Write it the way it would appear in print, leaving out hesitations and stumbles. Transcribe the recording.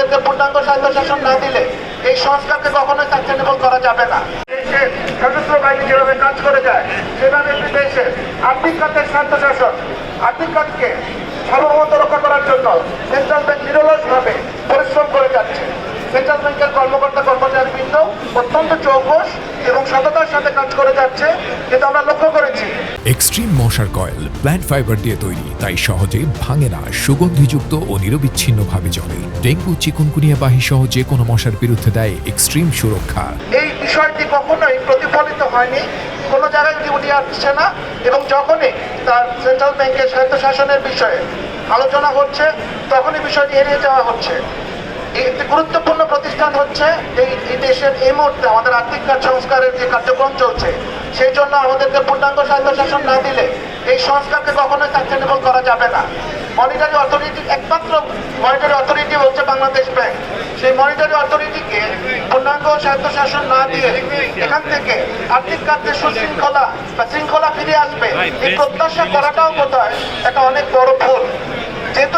আমাদেরকে পূর্ণাঙ্গ স্বায়ত্তশাসন না দিলে এই সংস্কারকে কখনোই সাস্টেনেবল করা যাবে না। দেশের সশস্ত্র বাহিনী যেভাবে কাজ করে যায় সেভাবে একটি দেশে আর্থিক খাতের স্বায়ত্তশাসন, আর্থিক খাতকে সার্বভৌমত্ব রক্ষা করার জন্য সেন্ট্রাল ব্যাংক নিরলসভাবে পরিশ্রম করে যাচ্ছে। সেন্ট্রাল ব্যাংকের কর্মকর্তা কর্মচারীবৃন্দ অত্যন্ত চৌকস এবং সততার সাথে কাজ করে যাচ্ছে, কিন্তু আমরা লক্ষ্য করেছি এক্সট্রিম মশার কয়েল প্ল্যান্ট ফাইবার দিয়ে তৈরি, তাই সহজে ভাঙে না, সুগন্ধিযুক্ত ও নিরবিচ্ছিন্নভাবে জ্বলে। ডেঙ্গু, চিকুনগুনিয়া বাহি সহ যে কোনো মশার বিরুদ্ধে দেয় এক্সট্রিম সুরক্ষা। এই বিষয়টি কখনোই প্রতিফলিত হয়নি, কোনো জায়গায় উঠে আসছে না, এবং যখনই তার সেন্ট্রাল ব্যাংকের স্বায়ত্তশাসনের বিষয়ে আলোচনা হচ্ছে তখনই বিষয়টি এড়িয়ে যাওয়া হচ্ছে। একটি গুরুত্বপূর্ণ প্রতিষ্ঠান হচ্ছে এই দেশের এই মুহূর্তে আমাদের আর্থিক কাজ সংস্কারের যে কার্যক্রম চলছে, সেই জন্য আমাদেরকে পূর্ণাঙ্গ স্বায়ত্তশাসন না দিলে এই সংস্কারকে কখনোই সাস্টেনেবল করা যাবে না। মনিটারি অথরিটি, একমাত্র মনিটারি অথরিটি হচ্ছে বাংলাদেশ ব্যাংক। সেই মনিটারি অথরিটিকে পূর্ণাঙ্গ স্বায়ত্তশাসন না দিয়ে এখান থেকে আর্থিক খাতে সুশৃঙ্খলা বা শৃঙ্খলা ফিরে আসবে এই প্রত্যাশা করাটাও বোধহয় একটা অনেক বড় ভুল। যেহেতু